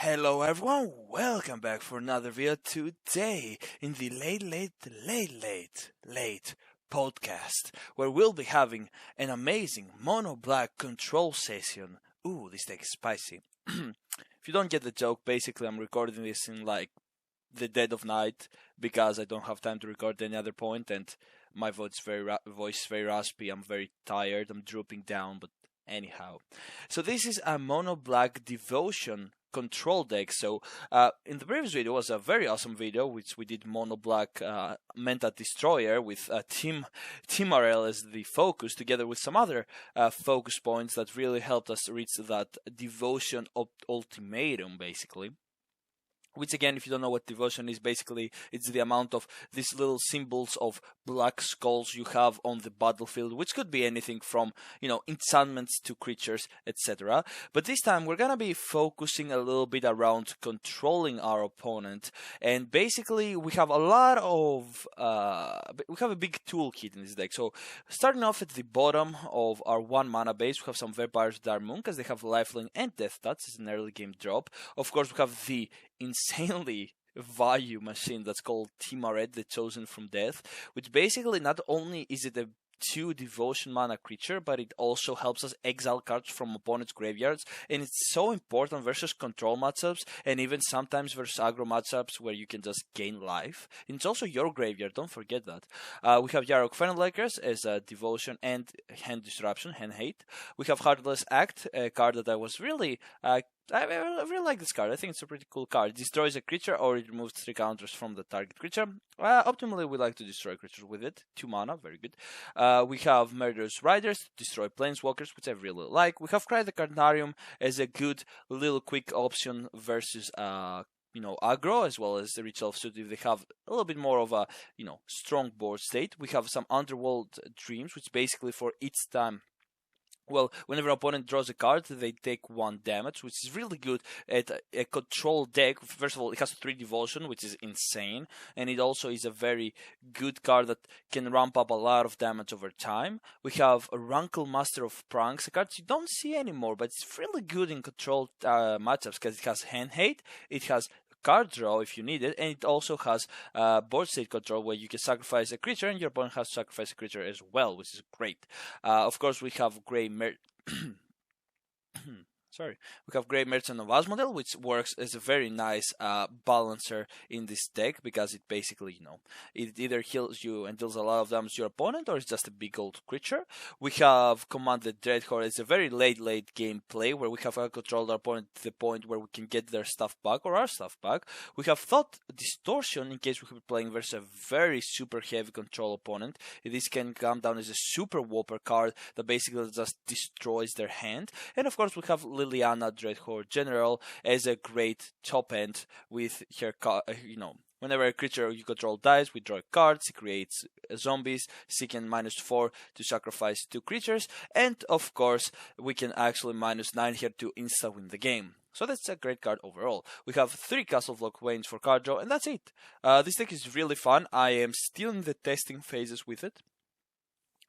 Hello everyone, welcome back for another video today in the late podcast where we'll be having an amazing mono black control session. Ooh, this deck is spicy. If you don't get the joke, basically I'm recording this in like the dead of night because I don't have time to record any other point and my voice is very raspy. I'm very tired, I'm drooping down, but anyhow. So this is a mono black devotion control deck. So in the previous video was a very awesome video which we did mono black Mentat Destroyer with Timur as the focus, together with some other focus points that really helped us reach that devotion ultimatum, basically. Which again, if you don't know what devotion is, basically it's the amount of these little symbols of black skulls you have on the battlefield, which could be anything from, enchantments to creatures, etc. But this time we're gonna be focusing a little bit around controlling our opponent, and basically we have a lot of we have a big toolkit in this deck. So starting off at the bottom of our 1 mana base, we have some vampires with Darmoon because they have lifelink and death touch. It's an early game drop. Of course, we have the insanely value machine that's called Timur, the Chosen from Death, which basically not only is it a 2 devotion mana creature, but it also helps us exile cards from opponents' graveyards, and it's so important versus control matchups and even sometimes versus aggro matchups where you can just gain life. And it's also your graveyard, don't forget that. We have Yarok Fenlikers as a devotion and hand disruption, hand hate. We have Heartless Act, a card that I was really I really like this card. I think it's a pretty cool card. It destroys a creature or it removes 3 counters from the target creature. Optimally, we like to destroy creatures with it. 2 mana, very good. We have Murderous Riders, destroy planeswalkers, which I really like. We have Cry the Carnarium as a good little quick option versus aggro, as well as the Ritual of Suit if they have a little bit more of a, strong board state. We have some Underworld Dreams, which basically for each time, well, whenever an opponent draws a card, they take 1 damage, which is really good at a control deck. First of all, it has 3 devotion, which is insane, and it also is a very good card that can ramp up a lot of damage over time. We have a Rankle Master of Pranks, a card you don't see anymore, but it's really good in control matchups because it has hand hate, it has card draw if you need it, and it also has board state control where you can sacrifice a creature and your opponent has to sacrifice a creature as well, which is great. Of course, we have Grey we have Grey Merchant of Asmodel, which works as a very nice balancer in this deck because it basically, it either heals you and deals a lot of damage to your opponent, or it's just a big old creature. We have Command the Dreadhorde. It's a very late game play where we have controlled our opponent to the point where we can get their stuff back or our stuff back. We have Thought Distortion in case we could be playing versus a very super heavy control opponent. This can come down as a super whopper card that basically just destroys their hand. And of course, we have Liliana Dreadhorde General as a great top end with her, whenever a creature you control dies, we draw cards, it creates zombies, seeking -4 to sacrifice 2 creatures, and of course, we can actually -9 here to insta-win the game. So that's a great card overall. We have 3 Castle Block Wains for card draw, and that's it. This deck is really fun. I am still in the testing phases with it.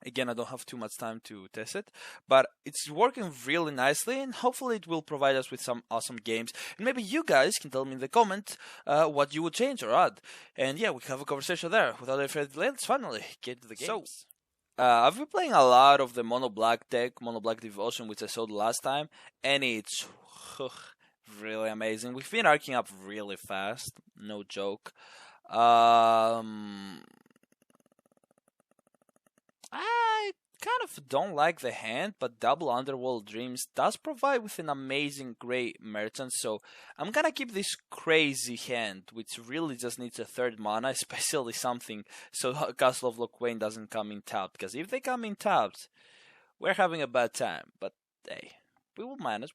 Again, I don't have too much time to test it, but it's working really nicely, and hopefully it will provide us with some awesome games. And maybe you guys can tell me in the comment what you would change or add. And yeah, we can have a conversation there. Without any further delay, let's finally get to the games. I've been playing a lot of the Mono Black deck, Mono Black Devotion, which I showed last time, and it's really amazing. We've been arcing up really fast, no joke. I kind of don't like the hand, but Double Underworld Dreams does provide with an amazing Grey Merchant, so I'm gonna keep this crazy hand, which really just needs a 3rd mana, especially something so Castle of Lochwain doesn't come in tapped, because if they come in tapped, we're having a bad time, but hey, we'll manage.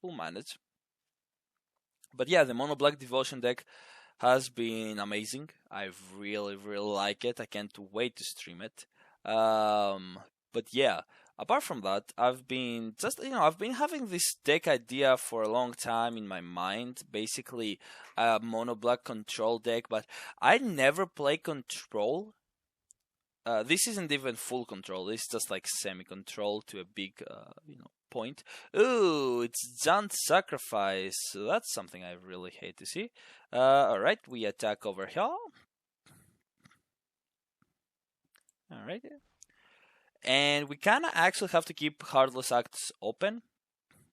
But yeah, the Mono Black Devotion deck has been amazing. I really like it. I can't wait to stream it. But yeah, apart from that, I've been having this deck idea for a long time in my mind, basically a mono black control deck, but I never play control. This isn't even full control, this is just like semi-control to a big, point. Ooh, it's Jank sacrifice. So that's something I really hate to see. Alright, we attack over here. Alright. And we kind of actually have to keep Heartless Acts open,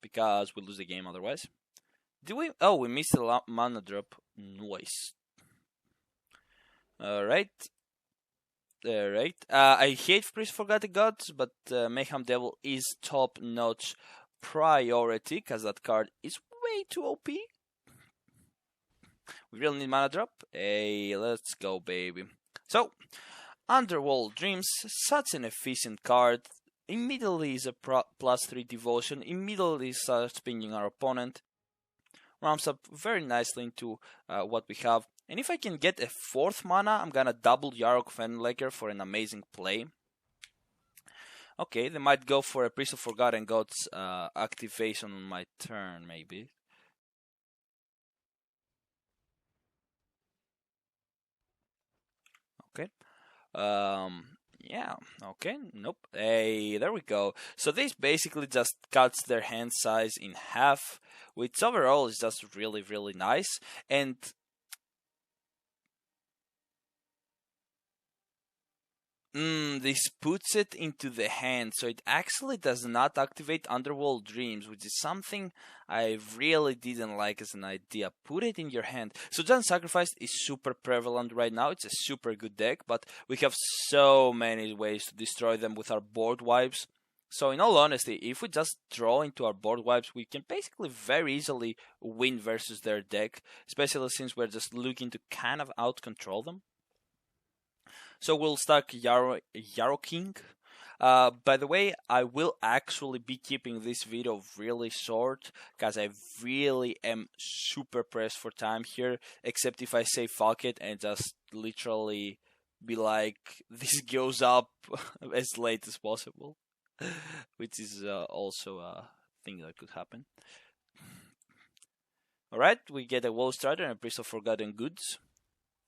because we lose the game otherwise. Do we? Oh, we missed a mana drop. Nice. Alright. Alright. I hate Priest of Forgotten Gods, but Mayhem Devil is top-notch priority, because that card is way too OP. We really need mana drop. Hey, let's go, baby. So, Underworld Dreams, such an efficient card. Immediately is a +3 devotion. Immediately starts pinging our opponent. Ramps up very nicely into what we have. And if I can get a 4th mana, I'm gonna double Yarok Fenlaker for an amazing play. Okay, they might go for a Priest of Forgotten Gods activation on my turn, maybe. Okay. Yeah, okay, nope. Hey, there we go. So this basically just cuts their hand size in half, which overall is just really, really nice. And this puts it into the hand, so it actually does not activate Underworld Dreams, which is something I really didn't like as an idea. Put it in your hand. So Jank Sacrifice is super prevalent right now. It's a super good deck, but we have so many ways to destroy them with our board wipes. So in all honesty, if we just draw into our board wipes, we can basically very easily win versus their deck, especially since we're just looking to kind of out-control them. So we'll stack Yarrow King. By the way, I will actually be keeping this video really short, because I really am super pressed for time here, except if I say fuck it and just literally be like, this goes up as late as possible, which is also a thing that could happen. Alright, we get a Woe Strider and a Priest of Forgotten Goods.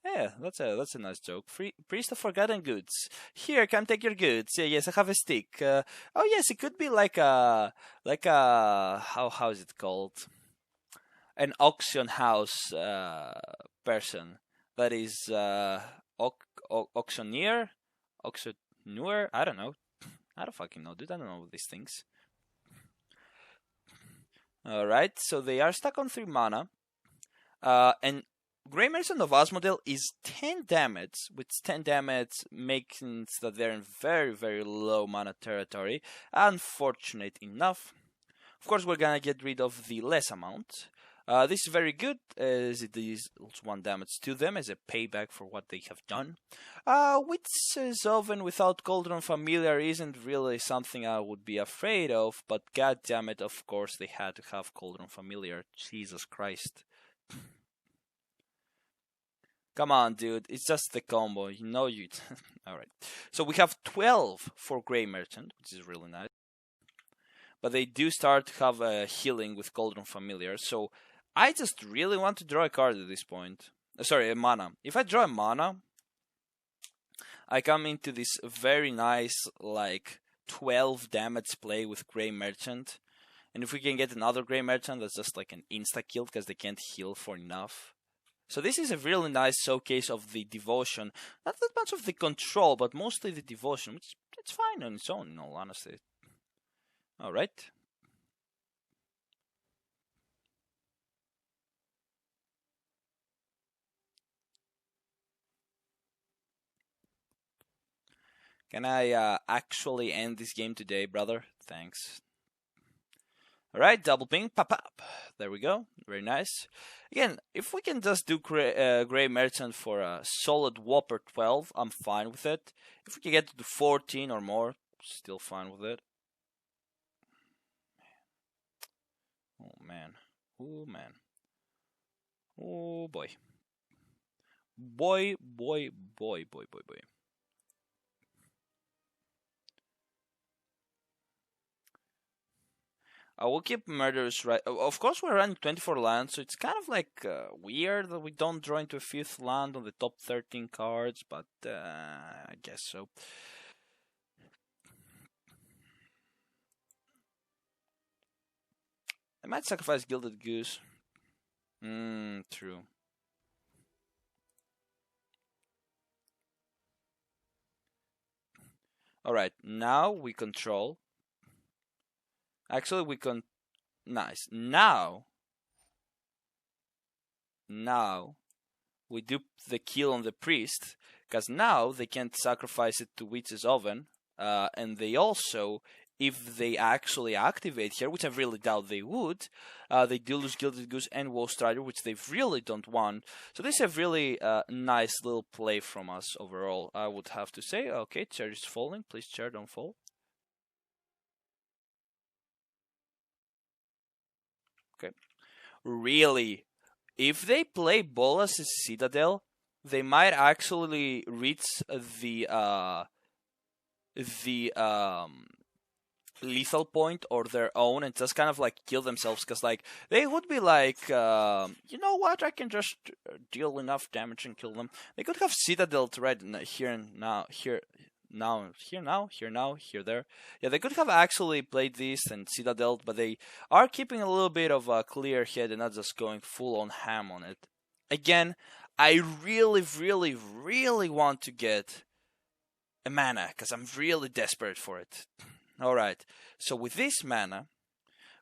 Yeah, that's a nice joke. Priest of Forgotten Goods. Here, come take your goods. Yeah, yes, I have a stick. Oh yes, it could be like a how is it called? An auction house person. That is auctioneer, auctioneer. I don't know. I don't fucking know, dude. I don't know these things. All right, so they are stuck on 3 mana, and Grey Merchant of Asmodel is 10 damage, with 10 damage making that they're in very, very low mana territory. Unfortunate enough. Of course, we're gonna get rid of the less amount. This is very good, as it deals 1 damage to them as a payback for what they have done. Which is often without Cauldron Familiar isn't really something I would be afraid of, but goddammit, of course, they had to have Cauldron Familiar. Jesus Christ. Come on, dude. It's just the combo. You know you... Alright. So we have 12 for Grey Merchant, which is really nice. But they do start to have a healing with Cauldron Familiar. So I just really want to draw a card at this point. Sorry, a mana. If I draw a mana, I come into this very nice, like, 12 damage play with Grey Merchant. And if we can get another Grey Merchant, that's just like an insta-kill, because they can't heal for enough. So this is a really nice showcase of the devotion. Not that much of the control, but mostly the devotion, which it's fine on its own, in all honesty. Alright. Can I actually end this game today, brother? Thanks. Alright, double ping, pop up. There we go, very nice. Again, if we can just do Grey Merchant for a solid Whopper 12, I'm fine with it. If we can get to 14 or more, still fine with it. Oh man, oh man. Oh boy. Boy. I will keep Murderous Right. Of course, we're running 24 lands, so it's kind of like weird that we don't draw into a 5th land on the top 13 cards, but I guess so. might sacrifice Gilded Goose. True. Alright, now we control. Actually, we can. Nice. Now we do the kill on the priest, because now they can't sacrifice it to Witch's Oven, and they also, if they actually activate here, which I really doubt they would, they do lose Gilded Goose and Woe Strider, which they really don't want. So this is a really nice little play from us overall, I would have to say. Okay, chair is falling. Please, chair, don't fall. Okay. Really, if they play Bolas' Citadel, they might actually reach the lethal point or their own and just kind of like kill themselves, because like they would be like, you know what, I can just deal enough damage and kill them. They could have Citadel right here and now, here there. Yeah, they could have actually played this and Citadel, but they are keeping a little bit of a clear head and not just going full on ham on it. Again, I really, really, really want to get a mana, because I'm really desperate for it. Alright, so with this mana,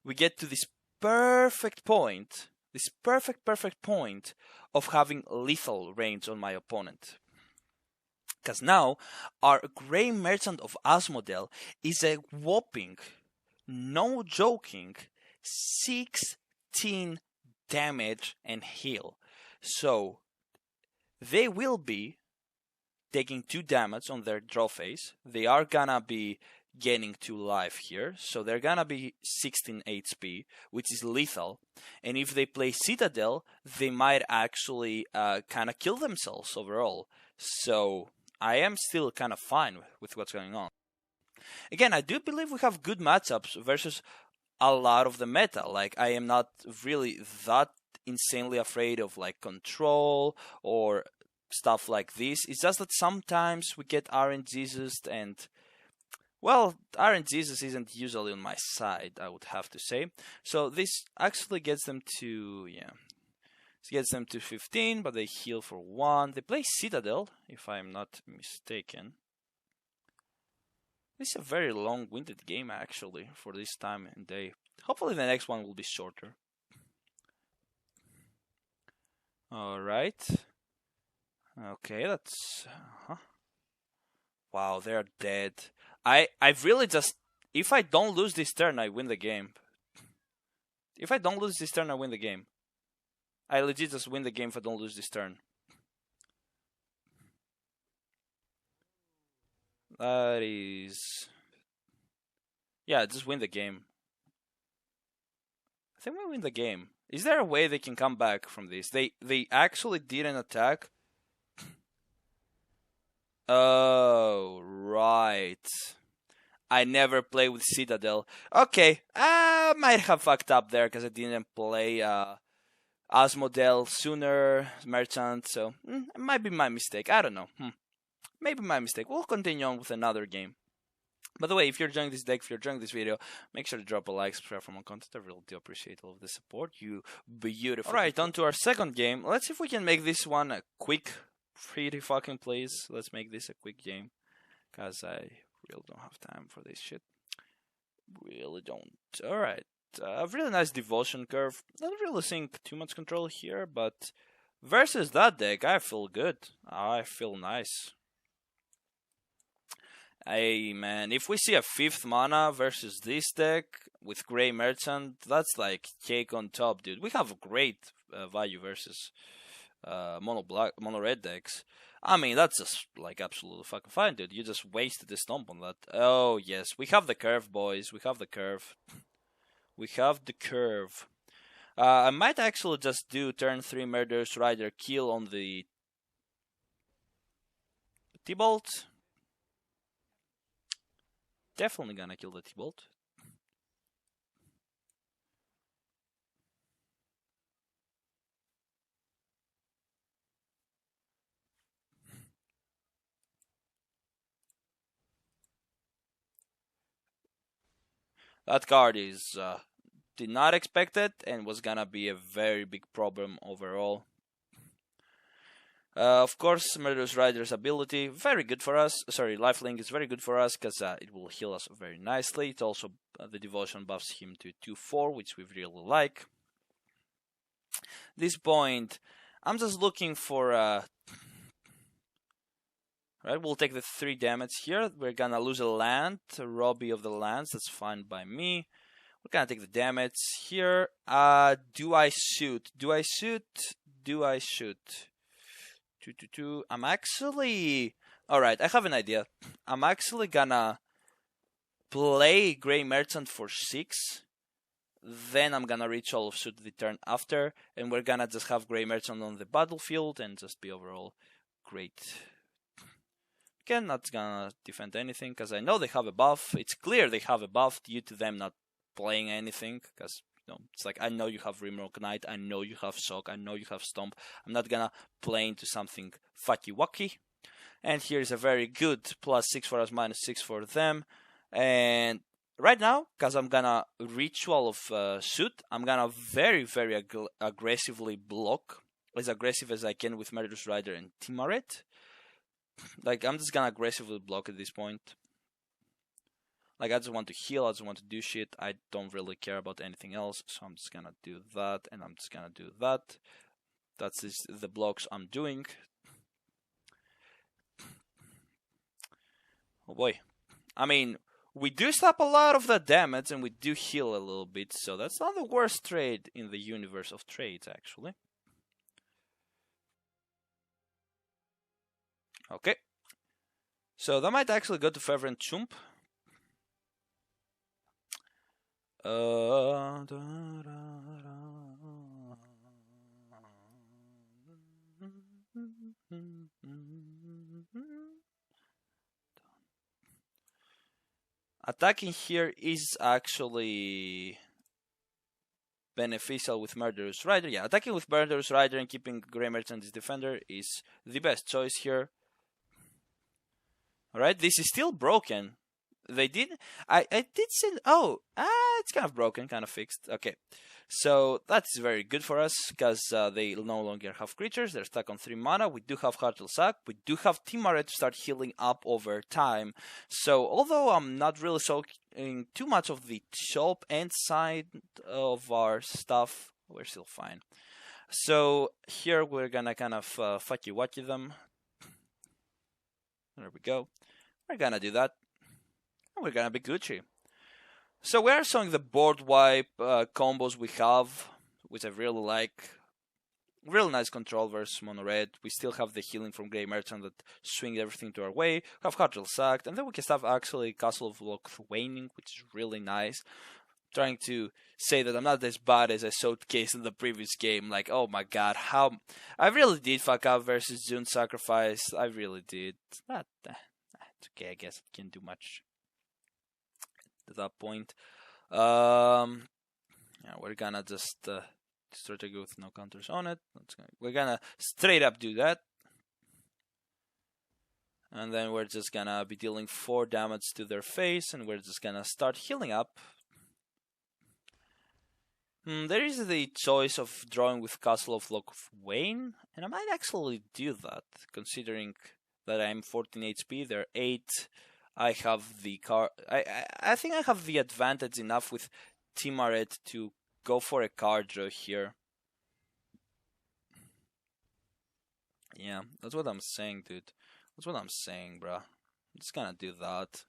we get to this perfect point, perfect point of having lethal range on my opponent. Because now, our Grey Merchant of Asmodel is a whopping, no joking, 16 damage and heal. So, they will be taking 2 damage on their draw phase. They are gonna be gaining 2 life here, so they're gonna be 16 HP, which is lethal. And if they play Citadel, they might actually kind of kill themselves overall. So I am still kind of fine with what's going on. Again, I do believe we have good matchups versus a lot of the meta. Like, I am not really that insanely afraid of like control or stuff like this. It's just that sometimes we get RNGesus, and well, RNGesus isn't usually on my side, I would have to say. So this actually gets them to, yeah, it gets them to 15, but they heal for 1. They play Citadel, if I'm not mistaken. This is a very long-winded game, actually, for this time and day. Hopefully the next one will be shorter. Alright. Okay, that's... Wow, they're dead. I've really just... If I don't lose this turn, I win the game. If I don't lose this turn, I win the game. I legit just win the game if I don't lose this turn. That is... Yeah, just win the game. I think we win the game. Is there a way they can come back from this? They actually did an attack. Oh, right. I never play with Citadel. Okay, I might have fucked up there because I didn't play Asmodel sooner, Merchant, so it might be my mistake. I don't know. Maybe my mistake. We'll continue on with another game. By the way, if you're enjoying this deck, if you're enjoying this video, make sure to drop a like, subscribe for more content. I really do appreciate all of the support. You beautiful. Alright, on to our second game. Let's see if we can make this one a quick, pretty fucking please. Let's make this a quick game, because I really don't have time for this shit. Really don't. Alright. A really nice devotion curve. Not really seeing too much control here, but versus that deck, I feel good. I feel nice. Hey man, if we see a 5th mana versus this deck with Grey Merchant, that's like cake on top, dude. We have great value versus mono red decks. I mean, that's just like absolutely fucking fine, dude. You just wasted the stomp on that. Oh yes, we have the curve, boys. We have the curve. We have the curve. I might actually just do turn 3 Murderous Rider kill on the T-Bolt. Definitely gonna kill the T-Bolt. That card is did not expect it and was gonna be a very big problem overall. Of course, Murderous Rider's ability, very good for us. Sorry, Lifelink is very good for us because it will heal us very nicely. It also, the Devotion buffs him to 2-4, which we really like. This point, I'm just looking for... Right, we'll take the 3 damage here. We're gonna lose a land, a Robbie of the lands. That's fine by me. We're gonna take the damage here. Do I shoot? Do I shoot? Do I shoot? 2-2-2. I'm actually... Alright, I have an idea. I'm actually gonna play Grey Merchant for 6. Then I'm gonna reach all of shoot the turn after. And we're gonna just have Grey Merchant on the battlefield and just be overall great. Again, not gonna defend anything because I know they have a buff. It's clear they have a buff due to them not playing anything because it's like I know you have Rimrock Knight, I know you have Shock, I know you have Stomp. I'm not gonna play into something fucky wacky. And here's a very good +6 for us, -6 for them. And right now, because I'm gonna ritual of shoot, I'm gonna very aggressively block, as aggressive as I can with Murderous Rider and Timaret. Like, I'm just gonna aggressively block at this point. Like, I just want to heal, I just want to do shit. I don't really care about anything else, so I'm just gonna do that, and I'm just gonna do that. That's the blocks I'm doing. Oh boy. I mean, we do stop a lot of the damage, and we do heal a little bit, so that's not the worst trade in the universe of trades, actually. Okay, so that might actually go to Fervent Chump. Attacking here is actually beneficial with Murderous Rider. Yeah, attacking with Murderous Rider and keeping Grey Merchant as defender is the best choice here. Alright, this is still broken. They did... I did say... Oh, it's kind of broken, kind of fixed. Okay, so that's very good for us, because they no longer have creatures. They're stuck on 3 mana. We do have Heartless Sack. We do have Timaret to start healing up over time. So, although I'm not really soaking too much of the shop end side of our stuff, we're still fine. So, here we're gonna kind of fucky-wacky them. There we go. We're gonna do that. And we're gonna be Gucci. So we are showing the board wipe combos we have, which I really like. Real nice control versus mono red. We still have the healing from Grey Merchant that swings everything to our way. We have Heartless Sacked, and then we can have actually Castle of Waning, which is really nice. Trying to say that I'm not as bad as I showcased in the previous game. Like, oh my god, how I really did fuck up versus June Sacrifice. I really did. It's okay, I guess I can't do much at that point. Yeah, we're gonna just strategy with no counters on it. We're gonna straight up do that. And then we're just gonna be dealing 4 damage to their face, and we're just gonna start healing up. There is the choice of drawing with Castle of Wayne, and I might actually do that, considering that I'm 14 HP, they're 8. I have the card. I think I have the advantage enough with Timaret to go for a card draw here. Yeah, that's what I'm saying, dude. That's what I'm saying, bruh. I'm just gonna do that.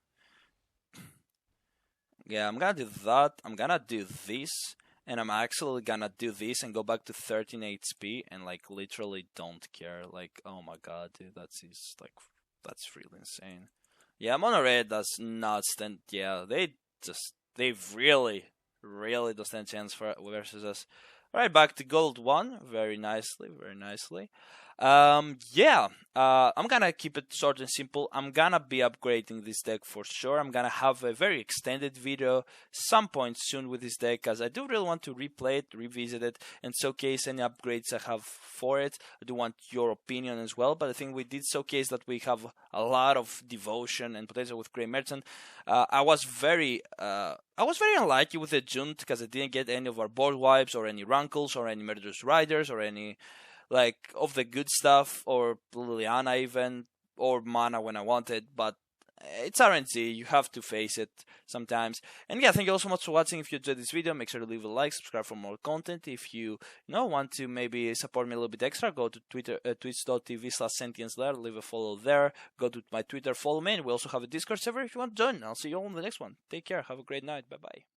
Yeah, I'm gonna do that. I'm gonna do this. And I'm actually gonna do this and go back to 13 HP and like literally don't care. Like, oh my god, dude, that's really insane. Yeah, mono red does not stand. Yeah, they really don't stand a chance for versus us. Alright, back to gold 1. Very nicely, very nicely. I'm gonna keep it short and simple. I'm gonna be upgrading this deck for sure. I'm gonna have a very extended video some point soon with this deck, because I do really want to replay it, revisit it, and showcase any upgrades I have for it. I do want your opinion as well, but I think we did showcase that we have a lot of devotion and potential with Grey Merchant. I was very unlucky with the Junt, because I didn't get any of our board wipes, or any Rankles, or any Murderous Riders, or any like of the good stuff, or Liliana even, or mana when I wanted, but it's RNG, you have to face it sometimes. And yeah, thank you all so much for watching. If you enjoyed this video, make sure to leave a like, subscribe for more content. If you want to maybe support me a little bit extra, go to Twitter, twitch.tv/SentiensLair, leave a follow there. Go to my Twitter, follow me, and we also have a Discord server if you want to join. I'll see you all in the next one. Take care, have a great night, bye bye.